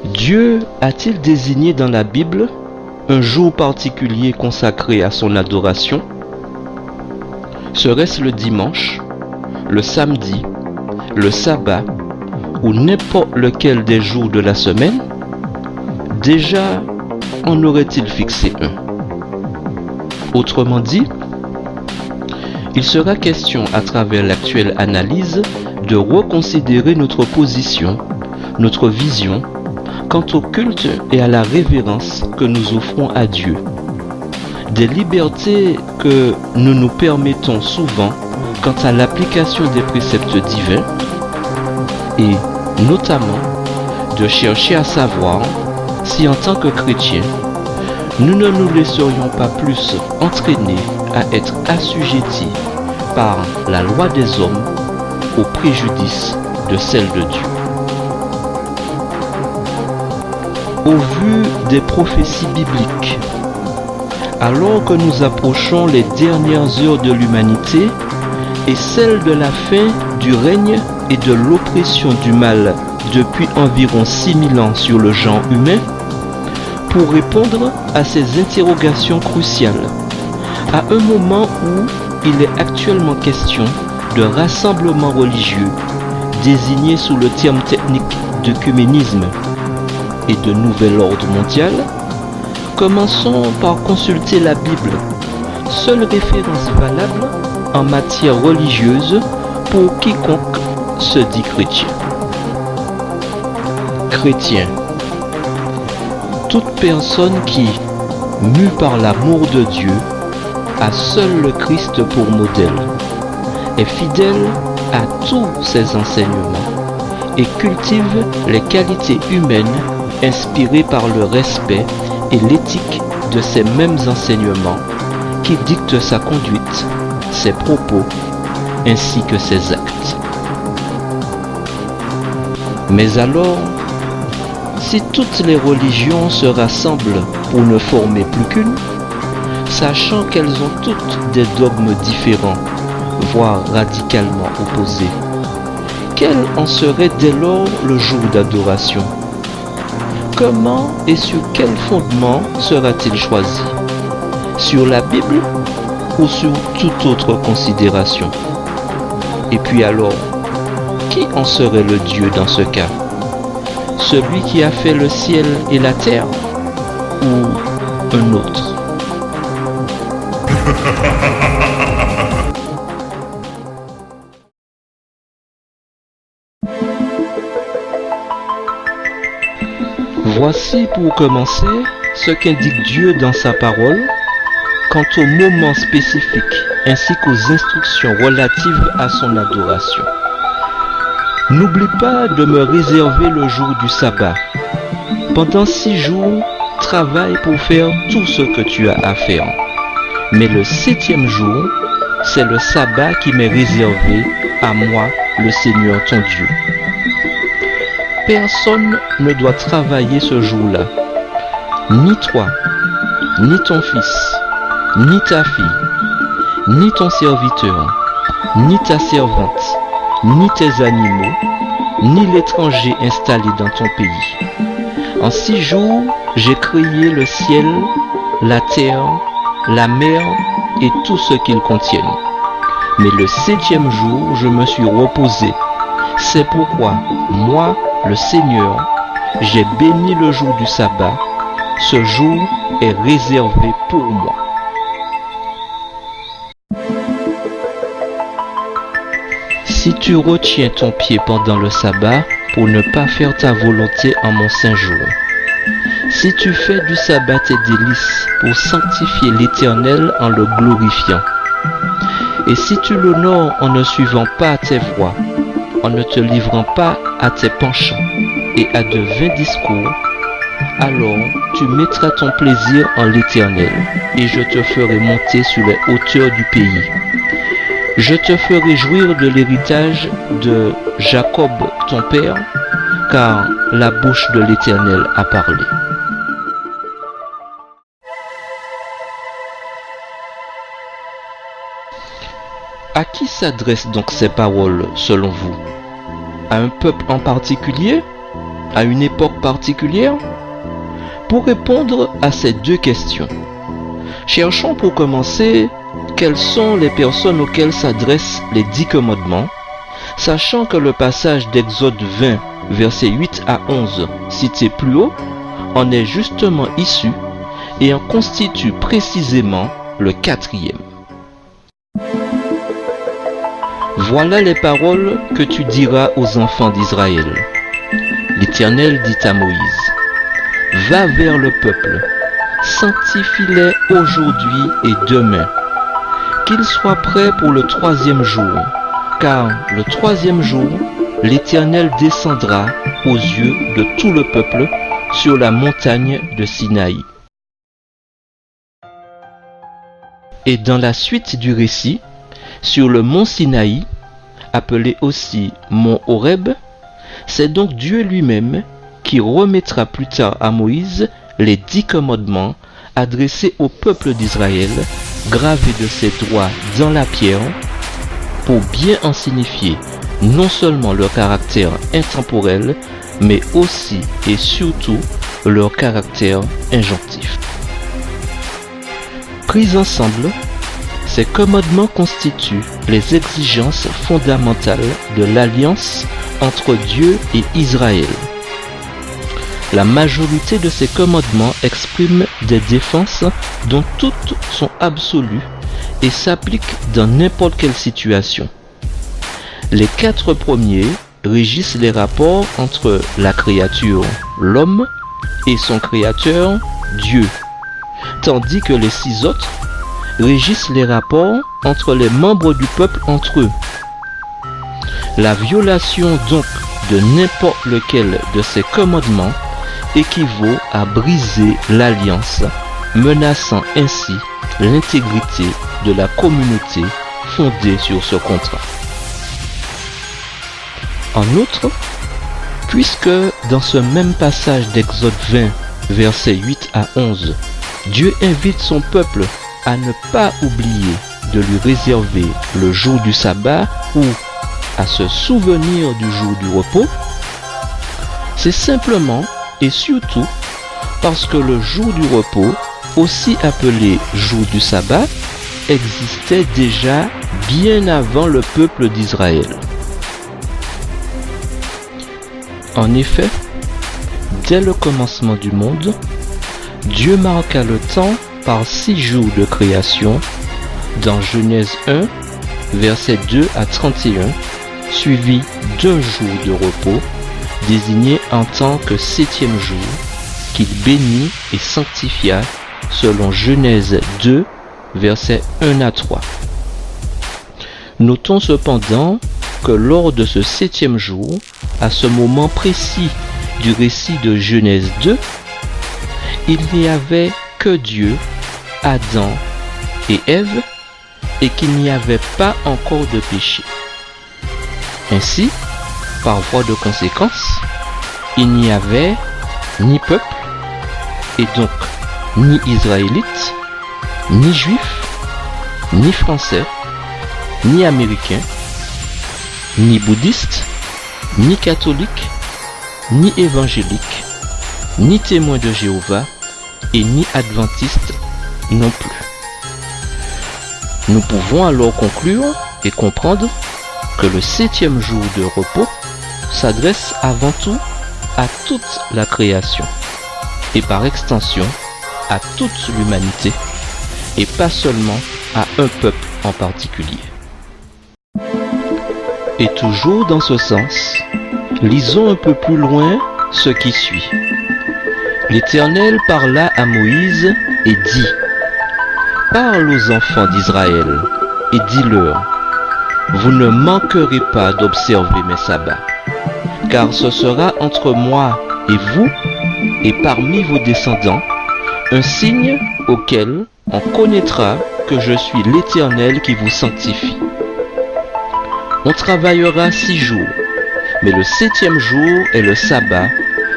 Dieu a-t-il désigné dans la Bible un jour particulier consacré à son adoration? Serait-ce le dimanche, le samedi, le sabbat ou n'importe lequel des jours de la semaine? Déjà, en aurait-il fixé un? Autrement dit, il sera question à travers l'actuelle analyse de reconsidérer notre position, notre vision, quant au culte et à la révérence que nous offrons à Dieu. Des libertés que nous nous permettons souvent quant à l'application des préceptes divins et notamment de chercher à savoir si en tant que chrétiens, nous ne nous laisserions pas plus entraîner à être assujettis par la loi des hommes au préjudice de celle de Dieu. Au vu des prophéties bibliques, alors que nous approchons les dernières heures de l'humanité et celles de la fin du règne et de l'oppression du mal depuis environ 6000 ans sur le genre humain, pour répondre à ces interrogations cruciales, à un moment où il est actuellement question de rassemblement religieux désigné sous le terme technique d'œcuménisme et de nouvel ordre mondial, commençons par consulter la Bible, seule référence valable en matière religieuse pour quiconque se dit chrétien. Chrétien, toute personne qui, mue par l'amour de Dieu, a seul le Christ pour modèle, est fidèle à tous ses enseignements et cultive les qualités humaines inspirées par le respect et l'éthique de ces mêmes enseignements qui dictent sa conduite, ses propos ainsi que ses actes. Mais alors, si toutes les religions se rassemblent pour ne former plus qu'une, sachant qu'elles ont toutes des dogmes différents, voire radicalement opposés, quel en serait dès lors le jour d'adoration? Comment et sur quel fondement sera-t-il choisi? Sur la Bible ou sur toute autre considération? Et puis alors, qui en serait le Dieu dans ce cas? Celui qui a fait le ciel et la terre ou un autre? Voici pour commencer ce qu'indique Dieu dans sa parole quant aux moments spécifiques ainsi qu'aux instructions relatives à son adoration. N'oublie pas de me réserver le jour du sabbat. Pendant 6 jours, travaille pour faire tout ce que tu as à faire. Mais le 7e jour, c'est le sabbat qui m'est réservé à moi, le Seigneur ton Dieu. Personne ne doit travailler ce jour-là, ni toi, ni ton fils, ni ta fille, ni ton serviteur, ni ta servante, ni tes animaux, ni l'étranger installé dans ton pays. En 6 jours, j'ai créé le ciel, la terre, la mer et tout ce qu'ils contiennent. Mais le 7e jour, je me suis reposé. C'est pourquoi, moi, le Seigneur, j'ai béni le jour du sabbat. Ce jour est réservé pour moi. Si tu retiens ton pied pendant le sabbat pour ne pas faire ta volonté en mon saint jour, si tu fais du sabbat tes délices pour sanctifier l'Éternel en le glorifiant, et si tu l'honores en ne suivant pas tes voies, en ne te livrant pas à tes penchants et à de vains discours, alors tu mettras ton plaisir en l'Éternel, et je te ferai monter sur les hauteurs du pays. Je te ferai jouir de l'héritage de Jacob ton père, car la bouche de l'Éternel a parlé. À qui s'adressent donc ces paroles selon vous? À un peuple en particulier? à une époque particulière? Pour répondre à ces deux questions, cherchons pour commencer quelles sont les personnes auxquelles s'adressent les 10 commandements, sachant que le passage d'Exode 20, versets 8 à 11, cité plus haut, en est justement issu et en constitue précisément le 4e. Voilà les paroles que tu diras aux enfants d'Israël. L'Éternel dit à Moïse: Va vers le peuple, sanctifie-les aujourd'hui et demain, qu'ils soient prêts pour le 3e jour, car le 3e jour, l'Éternel descendra aux yeux de tout le peuple sur la montagne de Sinaï. Et dans la suite du récit, sur le mont Sinaï, appelé aussi mont Horeb, c'est donc Dieu lui-même qui remettra plus tard à Moïse les 10 commandements adressés au peuple d'Israël, gravés de ses doigts dans la pierre, pour bien en signifier non seulement leur caractère intemporel, mais aussi et surtout leur caractère injonctif. Pris ensemble, ces commandements constituent les exigences fondamentales de l'alliance entre Dieu et Israël. La majorité de ces commandements expriment des défenses dont toutes sont absolues et s'appliquent dans n'importe quelle situation. Les 4 premiers régissent les rapports entre la créature, l'homme, et son créateur, Dieu, tandis que les 6 autres régissent les rapports entre les membres du peuple entre eux. La violation donc de n'importe lequel de ces commandements équivaut à briser l'alliance, menaçant ainsi l'intégrité de la communauté fondée sur ce contrat. En outre, puisque dans ce même passage d'Exode 20, versets 8 à 11, Dieu invite son peuple à ne pas oublier de lui réserver le jour du sabbat ou à se souvenir du jour du repos, c'est simplement et surtout parce que le jour du repos, aussi appelé jour du sabbat, existait déjà bien avant le peuple d'Israël. En effet, dès le commencement du monde, Dieu marqua le temps par 6 jours de création dans Genèse 1, versets 2 à 31, suivi d'un jour de repos, désigné en tant que 7e jour, qu'il bénit et sanctifia selon Genèse 2, versets 1 à 3. Notons cependant que lors de ce 7e jour, à ce moment précis du récit de Genèse 2, il n'y avait que Dieu, Adam et Ève, et qu'il n'y avait pas encore de péché. Ainsi, par voie de conséquence, il n'y avait ni peuple, et donc ni Israélites, ni Juifs, ni Français, ni Américains, ni bouddhistes, ni catholiques, ni évangéliques, ni témoins de Jéhovah, et ni adventistes non plus. Nous pouvons alors conclure et comprendre que le 7e jour de repos s'adresse avant tout à toute la création, et par extension à toute l'humanité, et pas seulement à un peuple en particulier. Et toujours dans ce sens, lisons un peu plus loin ce qui suit. L'Éternel parla à Moïse et dit: Parle aux enfants d'Israël et dis-leur: Vous ne manquerez pas d'observer mes sabbats, car ce sera entre moi et vous, et parmi vos descendants, un signe auquel on connaîtra que je suis l'Éternel qui vous sanctifie. On travaillera 6 jours, mais le 7e jour est le sabbat,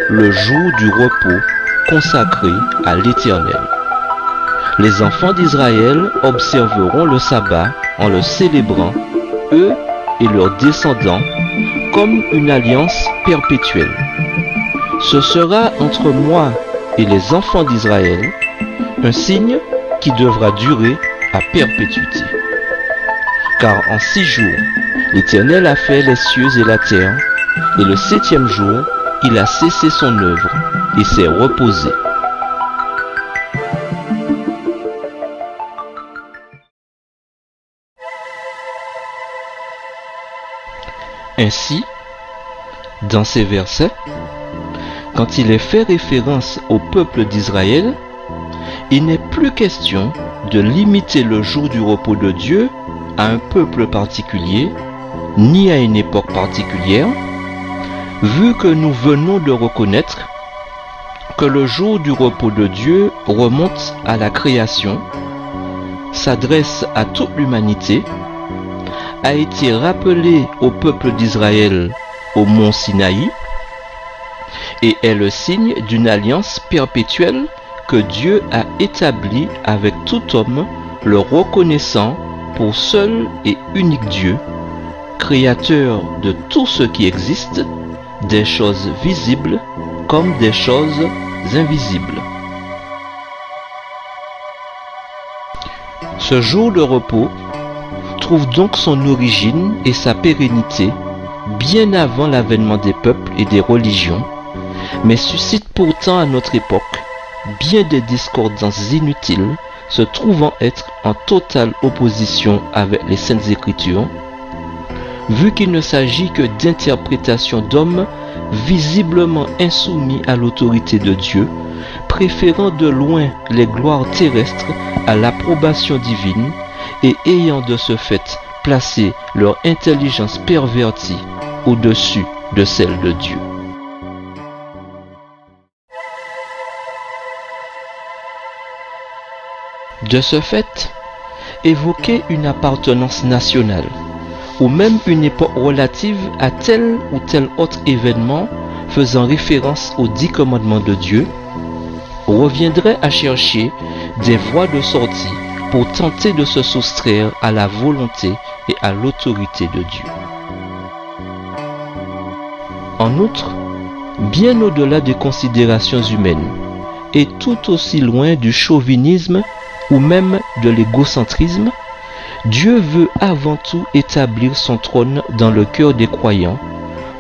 le jour du repos consacré à l'Éternel. Les enfants d'Israël observeront le sabbat en le célébrant, eux et leurs descendants, comme une alliance perpétuelle. Ce sera entre moi et les enfants d'Israël un signe qui devra durer à perpétuité. Car en 6 jours, l'Éternel a fait les cieux et la terre, et le 7e jour, il a cessé son œuvre et s'est reposé. Ainsi, dans ces versets, quand il est fait référence au peuple d'Israël, il n'est plus question de limiter le jour du repos de Dieu à un peuple particulier, ni à une époque particulière, vu que nous venons de reconnaître que le jour du repos de Dieu remonte à la création, s'adresse à toute l'humanité, a été rappelé au peuple d'Israël au mont Sinaï et est le signe d'une alliance perpétuelle que Dieu a établie avec tout homme, le reconnaissant pour seul et unique Dieu, créateur de tout ce qui existe, des choses visibles comme des choses invisibles. Ce jour de repos trouve donc son origine et sa pérennité bien avant l'avènement des peuples et des religions, mais suscite pourtant à notre époque bien des discordances inutiles, se trouvant être en totale opposition avec les Saintes Écritures, vu qu'il ne s'agit que d'interprétations d'hommes visiblement insoumis à l'autorité de Dieu, préférant de loin les gloires terrestres à l'approbation divine et ayant de ce fait placé leur intelligence pervertie au-dessus de celle de Dieu. De ce fait, évoquer une appartenance nationale ou même une époque relative à tel ou tel autre événement faisant référence aux 10 commandements de Dieu reviendrait à chercher des voies de sortie pour tenter de se soustraire à la volonté et à l'autorité de Dieu. En outre, bien au-delà des considérations humaines et tout aussi loin du chauvinisme ou même de l'égocentrisme, Dieu veut avant tout établir son trône dans le cœur des croyants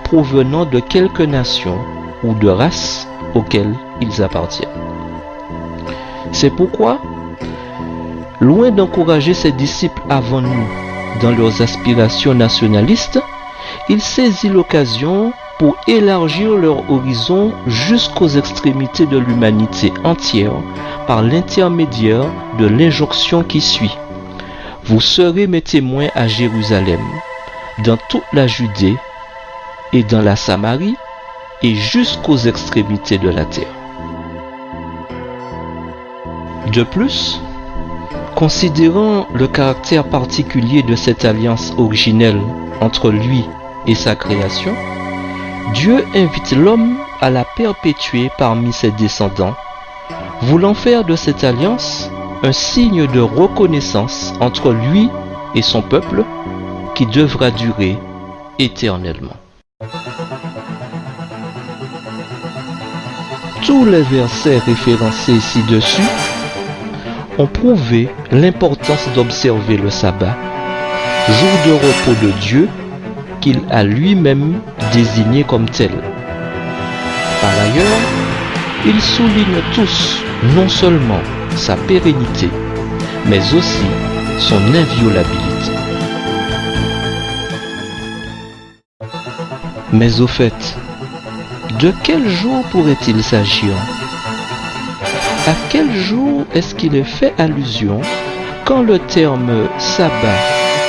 provenant de quelque nation ou de race auxquelles ils appartiennent. C'est pourquoi, loin d'encourager ses disciples avant nous dans leurs aspirations nationalistes, il saisit l'occasion pour élargir leur horizon jusqu'aux extrémités de l'humanité entière par l'intermédiaire de l'injonction qui suit. Vous serez mes témoins à Jérusalem, dans toute la Judée et dans la Samarie et jusqu'aux extrémités de la terre. De plus, considérant le caractère particulier de cette alliance originelle entre lui et sa création, Dieu invite l'homme à la perpétuer parmi ses descendants, voulant faire de cette alliance un signe de reconnaissance entre lui et son peuple qui devra durer éternellement. Tous les versets référencés ci-dessus ont prouvé l'importance d'observer le sabbat, jour de repos de Dieu qu'il a lui-même désigné comme tel. Par ailleurs, ils soulignent tous non seulement sa pérennité, mais aussi son inviolabilité. Mais au fait, de quel jour pourrait-il s'agir? À quel jour est-ce qu'il est fait allusion quand le terme sabbat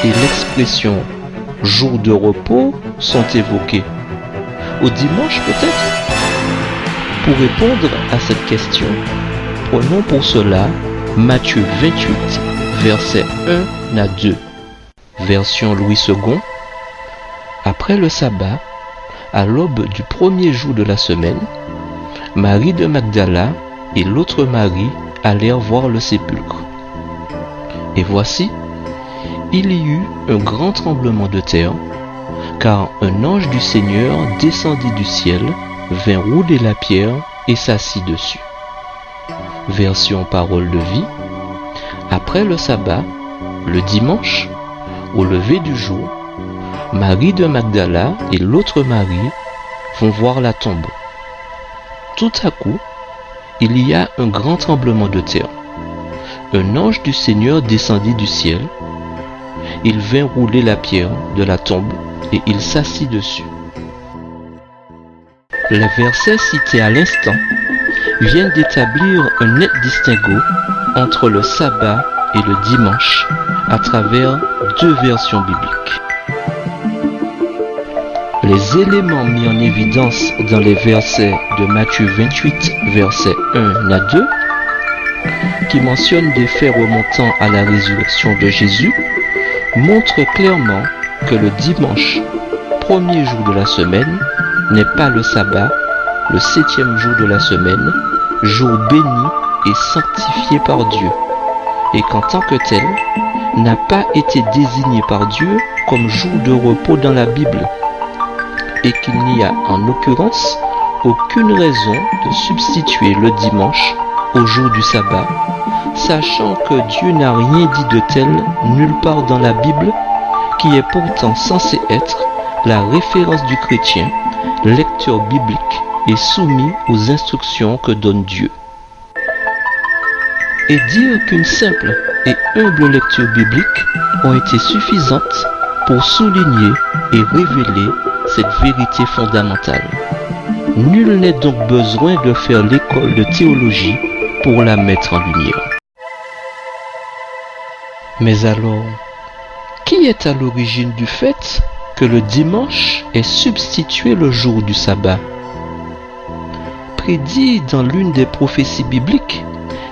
et l'expression jour de repos sont évoqués? Au dimanche peut-être? Pour répondre à cette question, prenons pour cela Matthieu 28, versets 1 à 2. Version Louis II. Après le sabbat, à l'aube du premier jour de la semaine, Marie de Magdala et l'autre Marie allèrent voir le sépulcre. Et voici, il y eut un grand tremblement de terre, car un ange du Seigneur descendit du ciel vint rouler la pierre et s'assit dessus. Version parole de vie. Après le sabbat, le dimanche, au lever du jour, Marie de Magdala et l'autre Marie vont voir la tombe. Tout à coup, il y a un grand tremblement de terre. Un ange du Seigneur descendit du ciel. Il vint rouler la pierre de la tombe et il s'assit dessus. Les versets cités à l'instant viennent d'établir un net distinguo entre le sabbat et le dimanche à travers deux versions bibliques. Les éléments mis en évidence dans les versets de Matthieu 28, versets 1 à 2, qui mentionnent des faits remontant à la résurrection de Jésus, montrent clairement que le dimanche, premier jour de la semaine, n'est pas le sabbat, le 7e jour de la semaine, jour béni et sanctifié par Dieu, et qu'en tant que tel, n'a pas été désigné par Dieu comme jour de repos dans la Bible, et qu'il n'y a en l'occurrence aucune raison de substituer le dimanche au jour du sabbat, sachant que Dieu n'a rien dit de tel nulle part dans la Bible, qui est pourtant censée être la référence du chrétien, lecteur biblique et soumis aux instructions que donne Dieu. Et dire qu'une simple et humble lecture biblique ont été suffisantes pour souligner et révéler cette vérité fondamentale. Nul n'est donc besoin de faire l'école de théologie pour la mettre en lumière. Mais alors, qui est à l'origine du fait que le dimanche est substitué le jour du sabbat? Prédit dans l'une des prophéties bibliques,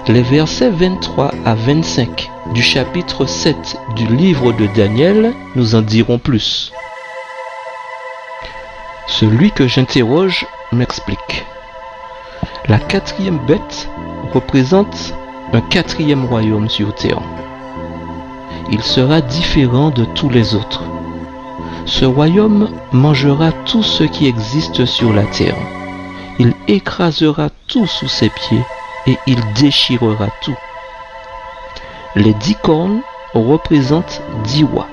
les versets 23 à 25 du chapitre 7 du livre de Daniel nous en diront plus. Celui que j'interroge m'explique. La quatrième bête représente un quatrième royaume sur terre. Il sera différent de tous les autres. Ce royaume mangera tout ce qui existe sur la terre. Il écrasera tout sous ses pieds et il déchirera tout. Les 10 cornes représentent 10 rois.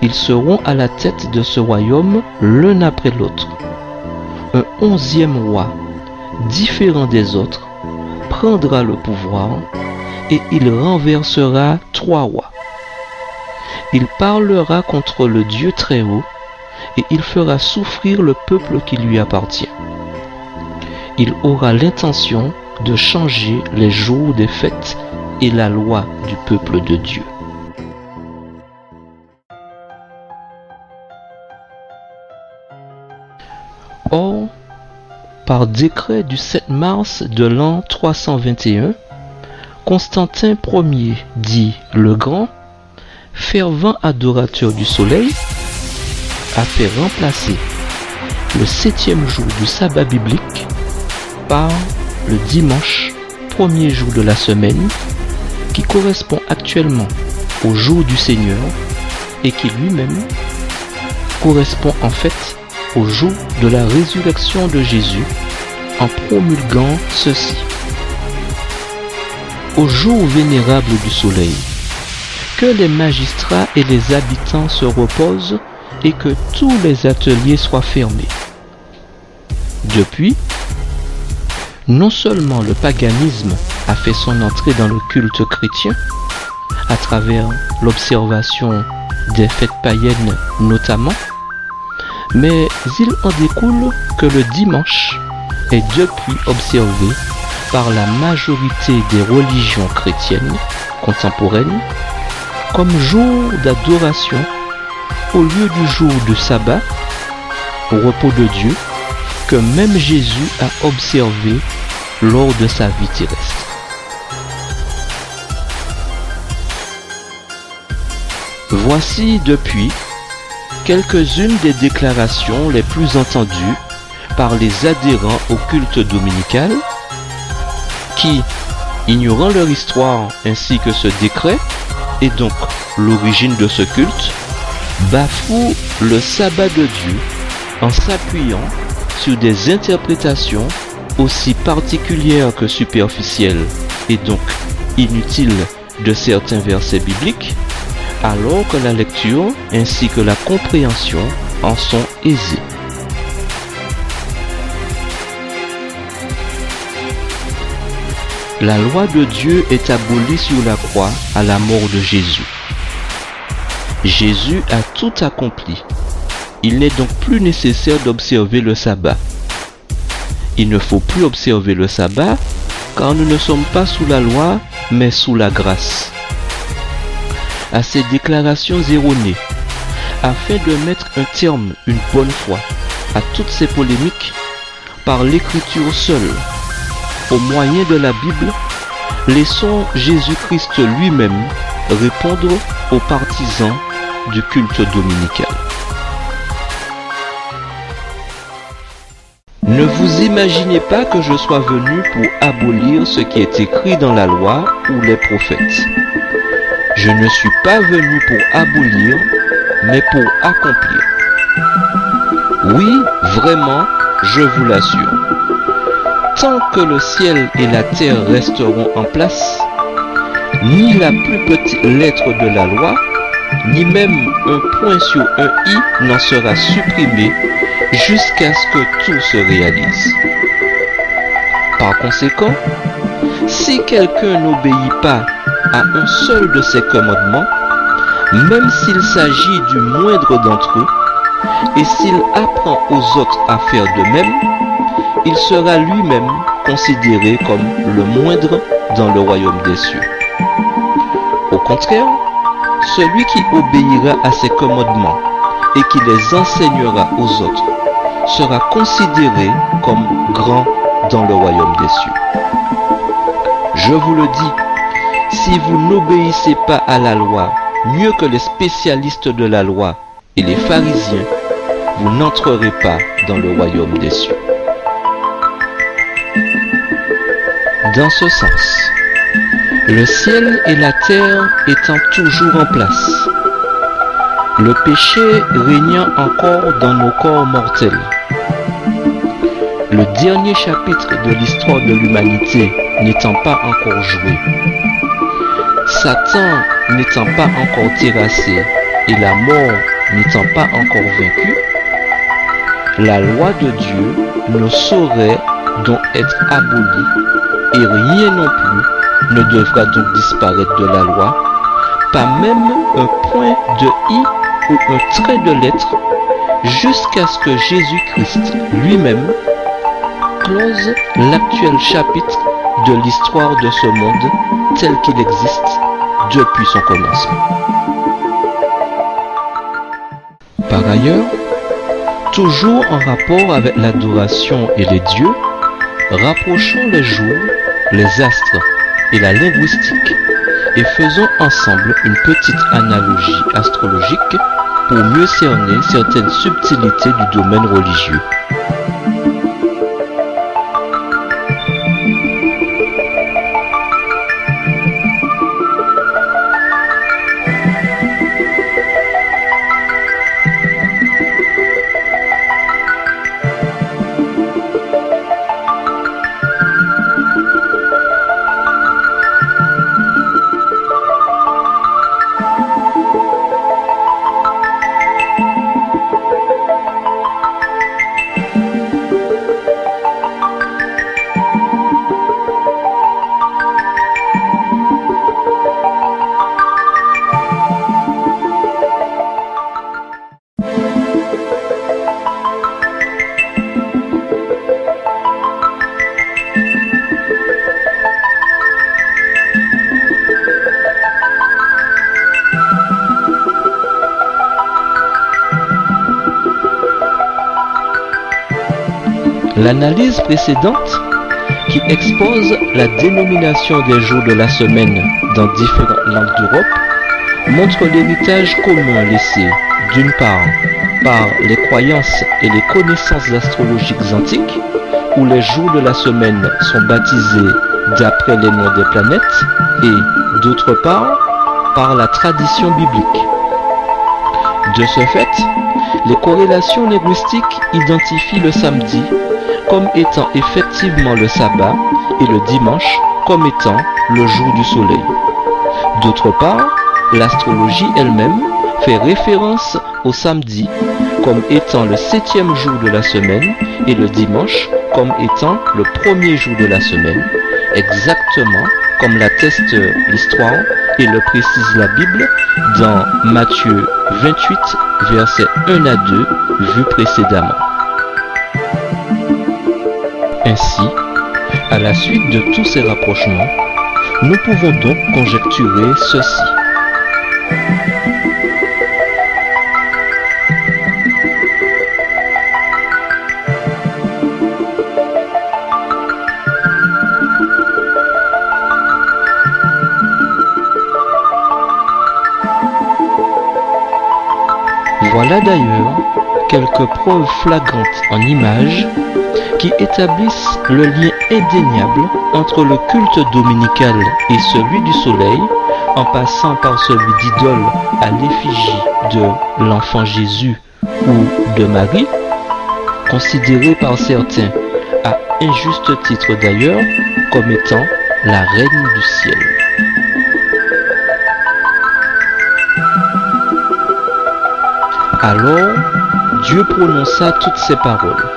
Ils seront à la tête de ce royaume l'un après l'autre. Un 11e roi, différent des autres, prendra le pouvoir et il renversera 3 rois. Il parlera contre le Dieu très haut et il fera souffrir le peuple qui lui appartient. Il aura l'intention de changer les jours des fêtes et la loi du peuple de Dieu. Or, par décret du 7 mars de l'an 321, Constantin Ier, dit le Grand, fervent adorateur du soleil, a fait remplacer le 7e jour du sabbat biblique par le dimanche, premier jour de la semaine, qui correspond actuellement au jour du Seigneur et qui lui-même correspond en fait au jour de la résurrection de Jésus, en promulguant ceci. Au jour vénérable du soleil, que les magistrats et les habitants se reposent et que tous les ateliers soient fermés. Depuis, non seulement le paganisme a fait son entrée dans le culte chrétien, à travers l'observation des fêtes païennes notamment, mais il en découle que le dimanche est depuis observé par la majorité des religions chrétiennes contemporaines comme jour d'adoration au lieu du jour du sabbat, au repos de Dieu, que même Jésus a observé lors de sa vie terrestre. Voici depuis quelques-unes des déclarations les plus entendues par les adhérents au culte dominical qui, ignorant leur histoire ainsi que ce décret et donc l'origine de ce culte, bafouent le sabbat de Dieu en s'appuyant sur des interprétations aussi particulières que superficielles et donc inutiles de certains versets bibliques, alors que la lecture ainsi que la compréhension en sont aisées. La loi de Dieu est abolie sur la croix à la mort de Jésus. Jésus a tout accompli. Il n'est donc plus nécessaire d'observer le sabbat. Il ne faut plus observer le sabbat car nous ne sommes pas sous la loi mais sous la grâce. À ces déclarations erronées, afin de mettre un terme une bonne fois à toutes ces polémiques, par l'écriture seule, au moyen de la Bible, laissons Jésus-Christ lui-même répondre aux partisans du culte dominical. Ne vous imaginez pas que je sois venu pour abolir ce qui est écrit dans la loi ou les prophètes. Je ne suis pas venu pour abolir, mais pour accomplir. Oui, vraiment, je vous l'assure. Tant que le ciel et la terre resteront en place, ni la plus petite lettre de la loi, ni même un point sur un i n'en sera supprimé jusqu'à ce que tout se réalise. Par conséquent, si quelqu'un n'obéit pas à un seul de ces commandements, même s'il s'agit du moindre d'entre eux, et s'il apprend aux autres à faire de même, il sera lui-même considéré comme le moindre dans le royaume des cieux. Au contraire, celui qui obéira à ces commandements et qui les enseignera aux autres sera considéré comme grand dans le royaume des cieux. Je vous le dis, si vous n'obéissez pas à la loi mieux que les spécialistes de la loi et les pharisiens, vous n'entrerez pas dans le royaume des cieux. Dans ce sens, le ciel et la terre étant toujours en place, le péché régnant encore dans nos corps mortels, le dernier chapitre de l'histoire de l'humanité n'étant pas encore joué, Satan n'étant pas encore terrassé et la mort n'étant pas encore vaincue, la loi de Dieu ne saurait donc être abolie et rien non plus ne devra donc disparaître de la loi, pas même un point de i ou un trait de lettre, jusqu'à ce que Jésus-Christ lui-même close l'actuel chapitre de l'histoire de ce monde tel qu'il existe depuis son commencement. Par ailleurs, toujours en rapport avec l'adoration et les dieux, rapprochons les jours, les astres et la linguistique et faisons ensemble une petite analogie astrologique pour mieux cerner certaines subtilités du domaine religieux. L'analyse précédente, qui expose la dénomination des jours de la semaine dans différentes langues d'Europe, montre l'héritage commun laissé, d'une part, par les croyances et les connaissances astrologiques antiques, où les jours de la semaine sont baptisés d'après les noms des planètes, et, d'autre part, par la tradition biblique. De ce fait, les corrélations linguistiques identifient le samedi comme étant effectivement le sabbat et le dimanche comme étant le jour du soleil. D'autre part, l'astrologie elle-même fait référence au samedi comme étant le 7e jour de la semaine et le dimanche comme étant le premier jour de la semaine, exactement comme l'atteste l'histoire et le précise la Bible dans Matthieu 28, versets 1 à 2, vu précédemment. Ainsi, à la suite de tous ces rapprochements, nous pouvons donc conjecturer ceci. Voilà d'ailleurs quelques preuves flagrantes en images qui établissent le lien indéniable entre le culte dominical et celui du soleil, en passant par celui d'idole à l'effigie de l'enfant Jésus ou de Marie, considérée par certains, à injuste titre d'ailleurs, comme étant la reine du ciel. Alors, Dieu prononça toutes ces paroles.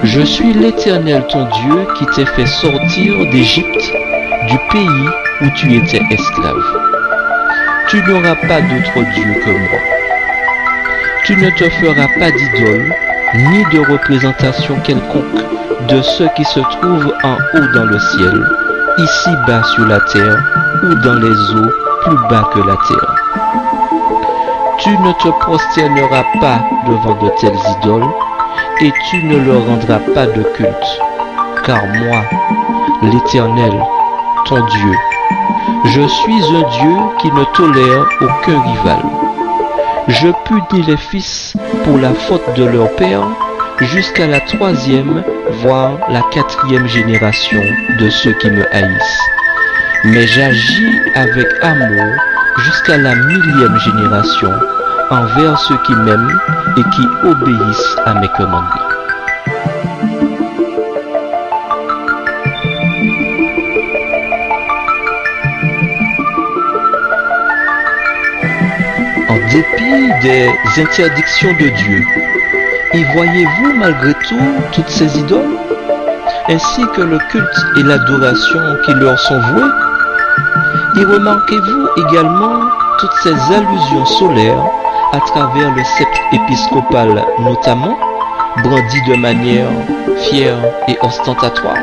Je suis l'Éternel ton Dieu qui t'ai fait sortir d'Égypte, du pays où tu étais esclave. Tu n'auras pas d'autre Dieu que moi. Tu ne te feras pas d'idole, ni de représentation quelconque de ce qui se trouve en haut dans le ciel, ici-bas sur la terre, ou dans les eaux plus bas que la terre. Tu ne te prosterneras pas devant de telles idoles, et tu ne leur rendras pas de culte. Car moi, l'Éternel, ton Dieu, je suis un Dieu qui ne tolère aucun rival. Je punis les fils pour la faute de leur père jusqu'à la 3e, voire la 4e génération de ceux qui me haïssent. Mais j'agis avec amour jusqu'à la 1000e génération envers ceux qui m'aiment et qui obéissent à mes commandements. En dépit des interdictions de Dieu, y voyez-vous malgré tout toutes ces idoles, ainsi que le culte et l'adoration qui leur sont voués? Y remarquez-vous également toutes ces allusions solaires à travers le sceptre épiscopal notamment, brandi de manière fière et ostentatoire?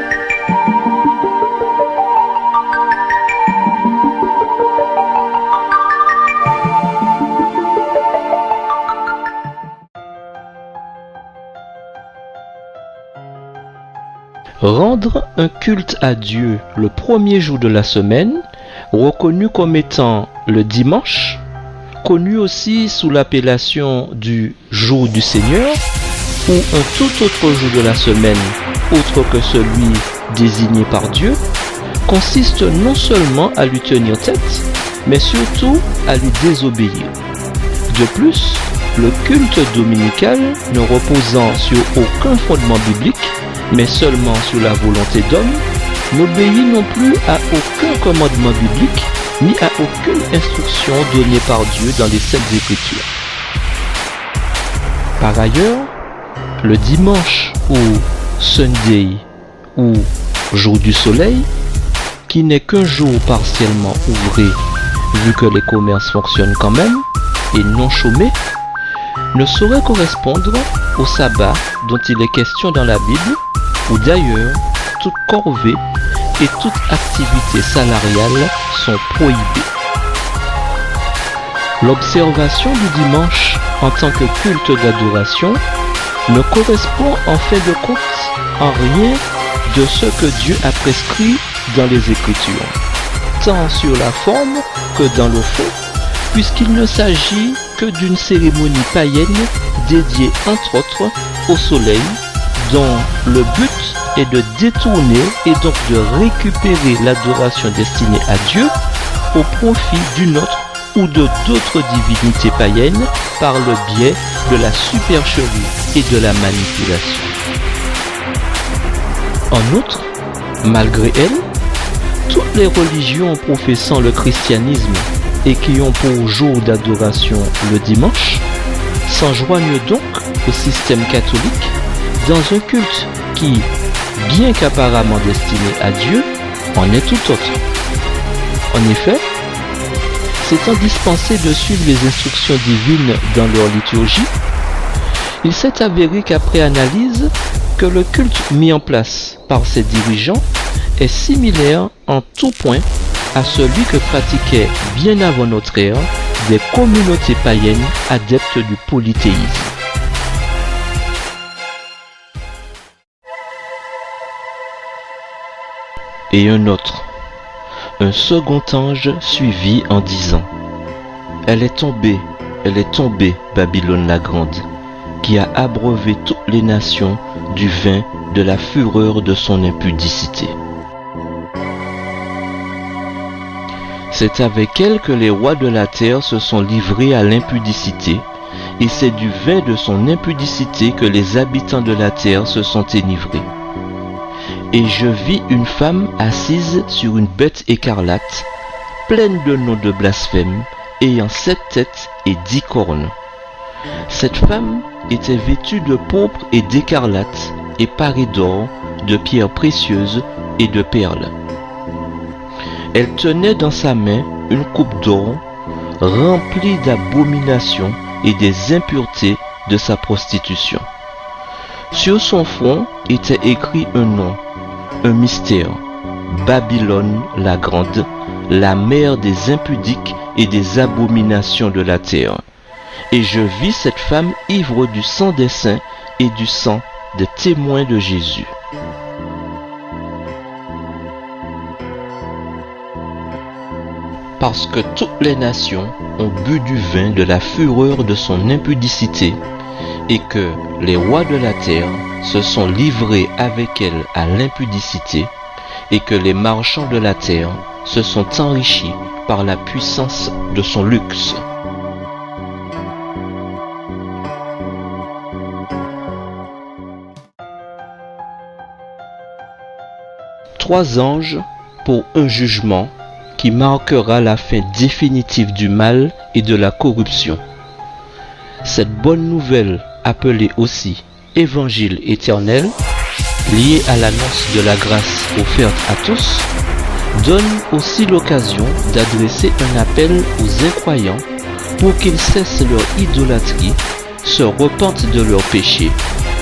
Rendre un culte à Dieu le premier jour de la semaine, reconnu comme étant le dimanche, connu aussi sous l'appellation du jour du Seigneur, ou un tout autre jour de la semaine, autre que celui désigné par Dieu, consiste non seulement à lui tenir tête, mais surtout à lui désobéir. De plus, le culte dominical, ne reposant sur aucun fondement biblique, mais seulement sur la volonté d'homme, n'obéit non plus à aucun commandement biblique, ni à aucune instruction donnée par Dieu dans les Saintes Écritures. Par ailleurs, le dimanche ou Sunday ou jour du soleil, qui n'est qu'un jour partiellement ouvré, vu que les commerces fonctionnent quand même, et non chômés, ne saurait correspondre au sabbat dont il est question dans la Bible, où d'ailleurs toute corvée et toute activité salariale sont prohibées. L'observation du dimanche en tant que culte d'adoration ne correspond en fait de compte en rien de ce que Dieu a prescrit dans les Écritures, tant sur la forme que dans le fond, puisqu'il ne s'agit que d'une cérémonie païenne dédiée entre autres au soleil, dont le but est de détourner et donc de récupérer l'adoration destinée à Dieu au profit d'une autre ou de d'autres divinités païennes par le biais de la supercherie et de la manipulation. En outre, malgré elle, toutes les religions professant le christianisme et qui ont pour jour d'adoration le dimanche s'enjoignent donc au système catholique dans un culte qui, bien qu'apparemment destiné à Dieu, en est tout autre. En effet, s'étant dispensés de suivre les instructions divines dans leur liturgie, il s'est avéré qu'après analyse, que le culte mis en place par ces dirigeants est similaire en tout point à celui que pratiquaient bien avant notre ère des communautés païennes adeptes du polythéisme. Et un second ange suivit en disant : elle est tombée, Babylone la grande, qui a abreuvé toutes les nations du vin de la fureur de son impudicité. C'est avec elle que les rois de la terre se sont livrés à l'impudicité, et c'est du vin de son impudicité que les habitants de la terre se sont enivrés. Et je vis une femme assise sur une bête écarlate, pleine de noms de blasphème, ayant 7 têtes et 10 cornes. Cette femme était vêtue de pourpre et d'écarlate, et parée d'or, de pierres précieuses et de perles. Elle tenait dans sa main une coupe d'or, remplie d'abominations et des impuretés de sa prostitution. Sur son front était écrit un nom, un mystère, Babylone la grande, la mère des impudiques et des abominations de la terre. Et je vis cette femme ivre du sang des saints et du sang des témoins de Jésus. Parce que toutes les nations ont bu du vin de la fureur de son impudicité, et que les rois de la terre se sont livrés avec elle à l'impudicité, et que les marchands de la terre se sont enrichis par la puissance de son luxe. Trois anges pour un jugement qui marquera la fin définitive du mal et de la corruption. Cette bonne nouvelle, appelée aussi Évangile éternel, liée à l'annonce de la grâce offerte à tous, donne aussi l'occasion d'adresser un appel aux incroyants pour qu'ils cessent leur idolâtrie, se repentent de leurs péchés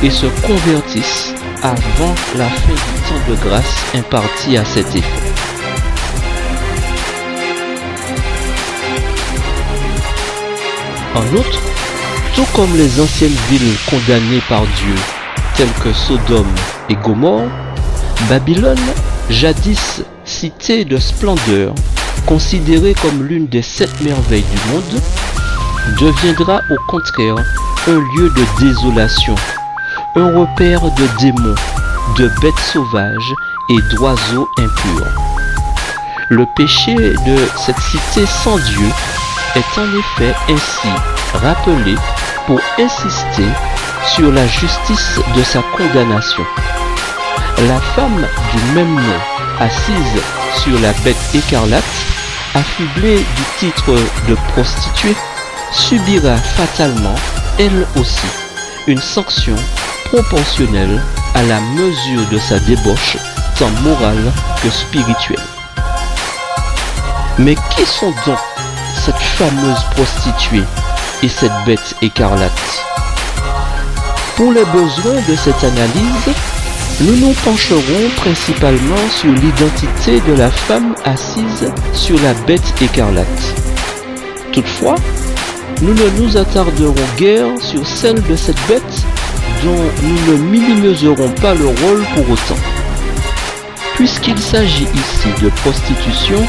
et se convertissent avant la fin du temps de grâce imparti à cet effet. En outre, tout comme les anciennes villes condamnées par Dieu, telles que Sodome et Gomorrhe, Babylone, jadis cité de splendeur, considérée comme l'une des 7 merveilles du monde, deviendra au contraire un lieu de désolation, un repère de démons, de bêtes sauvages et d'oiseaux impurs. Le péché de cette cité sans Dieu est en effet ainsi rappelé pour insister sur la justice de sa condamnation. La femme du même nom, assise sur la bête écarlate, affublée du titre de prostituée, subira fatalement, elle aussi, une sanction proportionnelle à la mesure de sa débauche, tant morale que spirituelle. Mais qui sont donc cette fameuse prostituée et cette bête écarlate? Pour les besoins de cette analyse, nous nous pencherons principalement sur l'identité de la femme assise sur la bête écarlate. Toutefois, nous ne nous attarderons guère sur celle de cette bête dont nous ne minimiserons pas le rôle pour autant. Puisqu'il s'agit ici de prostitution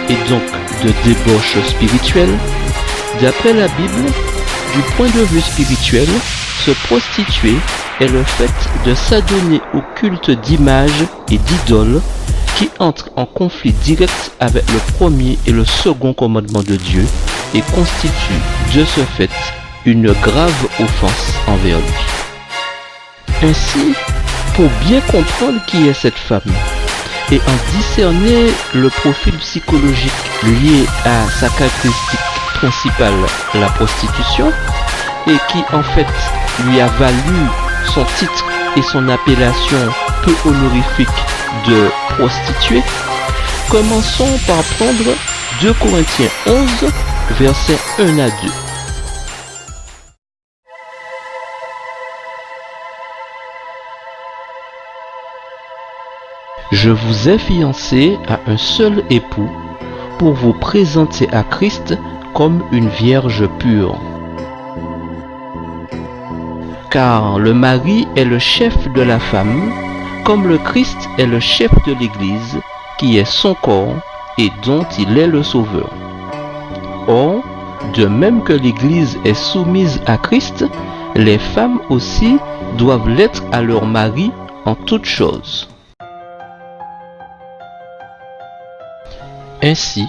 et donc de débauche spirituelle, d'après la Bible, du point de vue spirituel, se prostituer est le fait de s'adonner au culte d'images et d'idoles qui entrent en conflit direct avec le premier et le second commandement de Dieu, et constitue de ce fait une grave offense envers lui. Ainsi, pour bien comprendre qui est cette femme et en discerner le profil psychologique lié à sa caractéristique principale, la prostitution, et qui en fait lui a valu son titre et son appellation peu honorifique de prostituée, commençons par prendre 2 Corinthiens 11, versets 1 à 2. Je vous ai fiancé à un seul époux pour vous présenter à Christ comme une vierge pure. Car le mari est le chef de la femme, comme le Christ est le chef de l'Église, qui est son corps et dont il est le sauveur. Or, de même que l'Église est soumise à Christ, les femmes aussi doivent l'être à leur mari en toutes choses. Ainsi,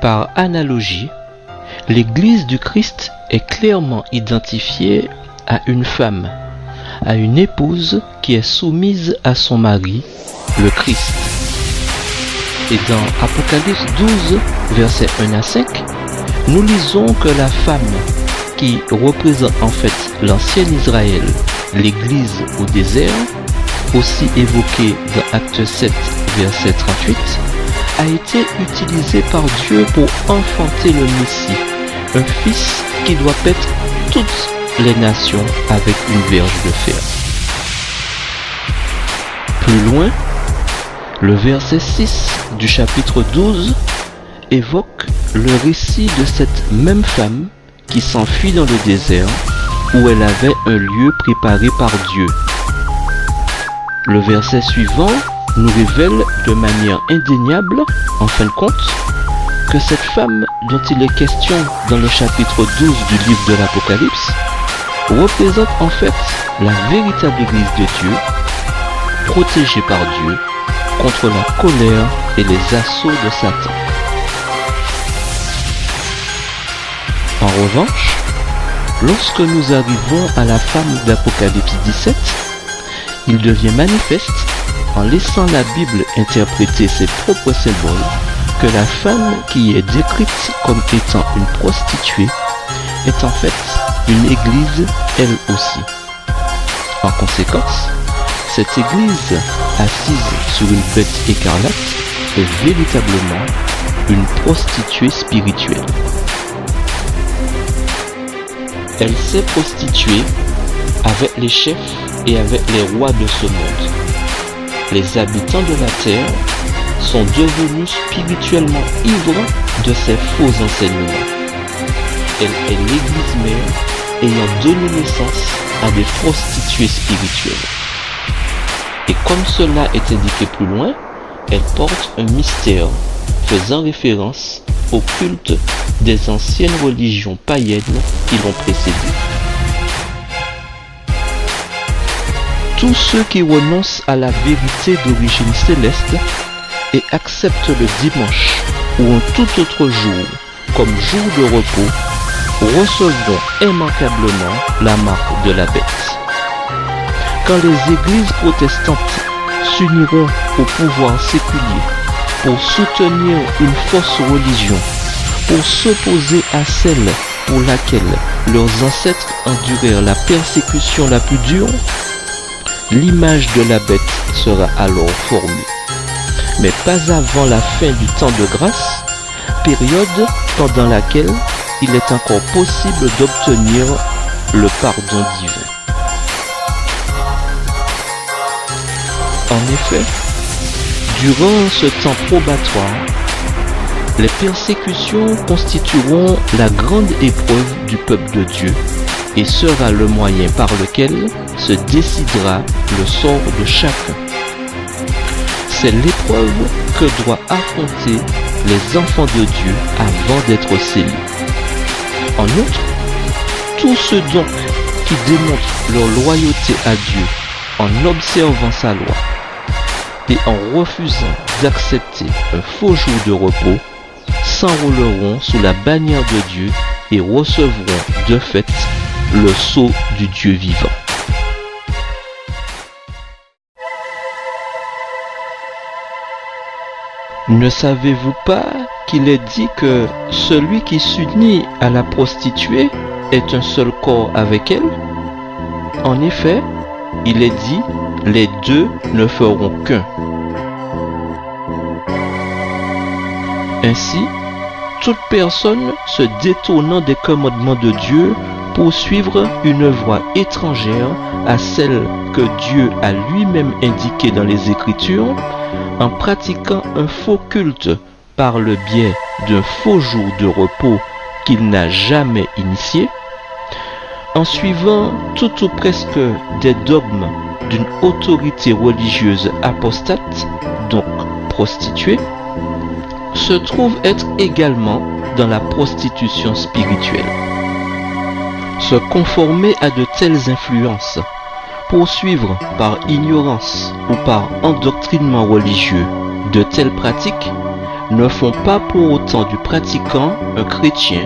par analogie, l'Église du Christ est clairement identifiée à une femme, à une épouse qui est soumise à son mari, le Christ. Et dans Apocalypse 12, versets 1 à 5, nous lisons que la femme, qui représente en fait l'ancien Israël, l'Église au désert, aussi évoquée dans Acte 7, verset 38, a été utilisée par Dieu pour enfanter le Messie, un fils qui doit paître toutes les nations avec une verge de fer. Plus loin, le verset 6 du chapitre 12 évoque le récit de cette même femme qui s'enfuit dans le désert où elle avait un lieu préparé par Dieu. Le verset suivant nous révèle de manière indéniable, en fin de compte, que cette femme dont il est question dans le chapitre 12 du livre de l'Apocalypse représente en fait la véritable Église de Dieu, protégée par Dieu contre la colère et les assauts de Satan. En revanche, lorsque nous arrivons à la femme d'Apocalypse 17, il devient manifeste, en laissant la Bible interpréter ses propres symboles, que la femme qui est décrite comme étant une prostituée est en fait une église elle aussi. En conséquence, cette église assise sur une bête écarlate est véritablement une prostituée spirituelle. Elle s'est prostituée avec les chefs et avec les rois de ce monde. Les habitants de la terre sont devenus spirituellement ivres de ces faux enseignements. Elle est l'église mère ayant donné naissance à des prostituées spirituelles. Et comme cela est indiqué plus loin, elle porte un mystère faisant référence au culte des anciennes religions païennes qui l'ont précédée. Tous ceux qui renoncent à la vérité d'origine céleste et acceptent le dimanche ou un tout autre jour comme jour de repos recevront immanquablement la marque de la bête. Quand les églises protestantes s'uniront au pouvoir séculier pour soutenir une fausse religion, pour s'opposer à celle pour laquelle leurs ancêtres endurèrent la persécution la plus dure, l'image de la bête sera alors formée. Mais pas avant la fin du temps de grâce, période pendant laquelle il est encore possible d'obtenir le pardon divin. En effet, durant ce temps probatoire, les persécutions constitueront la grande épreuve du peuple de Dieu et sera le moyen par lequel se décidera le sort de chacun. C'est l'épreuve que doivent affronter les enfants de Dieu avant d'être scellés. En outre, tous ceux donc qui démontrent leur loyauté à Dieu en observant sa loi et en refusant d'accepter un faux jour de repos s'enrôleront sous la bannière de Dieu et recevront de fait le sceau du Dieu vivant. Ne savez-vous pas qu'il est dit que celui qui s'unit à la prostituée est un seul corps avec elle? En effet, il est dit, les deux ne feront qu'un. Ainsi, toute personne se détournant des commandements de Dieu pour suivre une voie étrangère à celle que Dieu a lui-même indiquée dans les Écritures, en pratiquant un faux culte par le biais d'un faux jour de repos qu'il n'a jamais initié, en suivant tout ou presque des dogmes d'une autorité religieuse apostate, donc prostituée, se trouve être également dans la prostitution spirituelle. Se conformer à de telles influences, poursuivre par ignorance ou par endoctrinement religieux de telles pratiques ne font pas pour autant du pratiquant un chrétien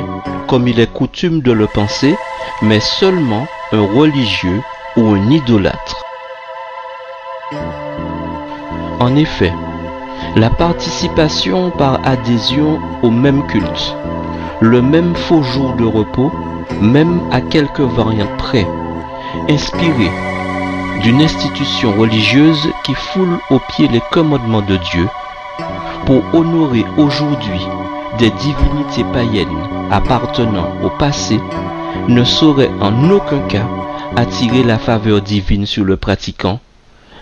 comme il est coutume de le penser, mais seulement un religieux ou un idolâtre. En effet, la participation par adhésion au même culte, le même faux jour de repos, même à quelques variantes près, inspiré d'une institution religieuse qui foule aux pieds les commandements de Dieu pour honorer aujourd'hui des divinités païennes appartenant au passé, ne saurait en aucun cas attirer la faveur divine sur le pratiquant,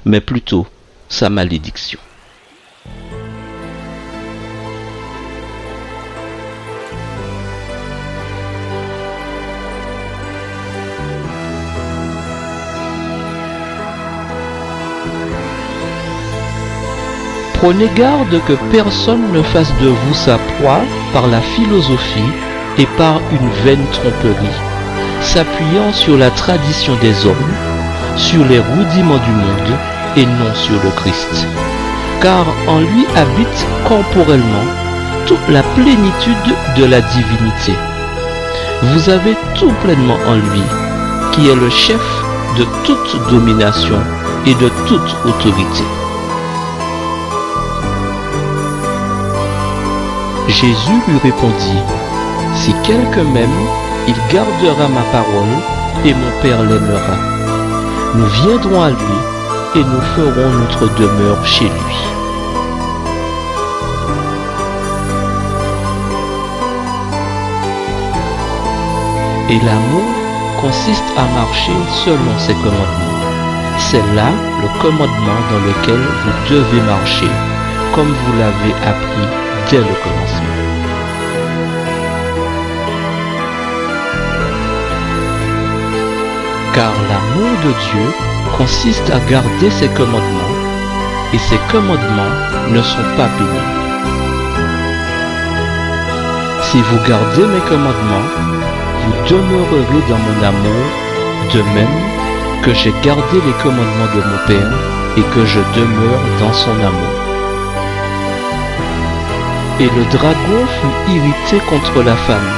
mais plutôt sa malédiction. Prenez garde que personne ne fasse de vous sa proie par la philosophie et par une vaine tromperie, s'appuyant sur la tradition des hommes, sur les rudiments du monde et non sur le Christ. Car en lui habite corporellement toute la plénitude de la divinité. Vous avez tout pleinement en lui, qui est le chef de toute domination et de toute autorité. Jésus lui répondit, « Si quelqu'un m'aime, il gardera ma parole, et mon Père l'aimera. Nous viendrons à lui, et nous ferons notre demeure chez lui. » Et l'amour consiste à marcher selon ses commandements. C'est là le commandement dans lequel vous devez marcher, comme vous l'avez appris dès le commencement. Car l'amour de Dieu consiste à garder ses commandements, et ses commandements ne sont pas pénibles. Si vous gardez mes commandements, vous demeurerez dans mon amour, de même que j'ai gardé les commandements de mon Père et que je demeure dans son amour. Et le dragon fut irrité contre la femme,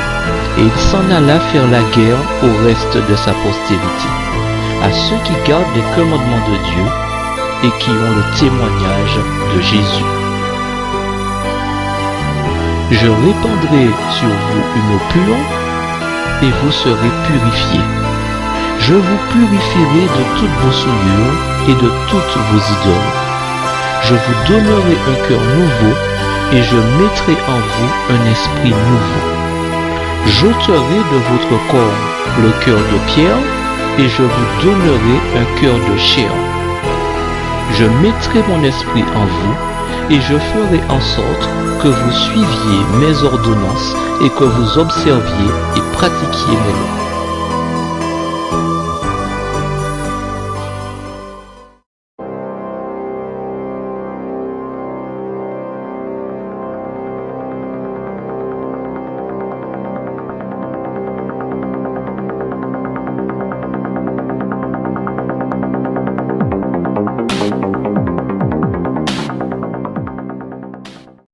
et il s'en alla faire la guerre au reste de sa postérité, à ceux qui gardent les commandements de Dieu et qui ont le témoignage de Jésus. Je répandrai sur vous une eau pure, et vous serez purifiés. Je vous purifierai de toutes vos souillures et de toutes vos idoles. Je vous donnerai un cœur nouveau, et je mettrai en vous un esprit nouveau. J'ôterai de votre corps le cœur de pierre, et je vous donnerai un cœur de chair. Je mettrai mon esprit en vous, et je ferai en sorte que vous suiviez mes ordonnances et que vous observiez et pratiquiez mes lois.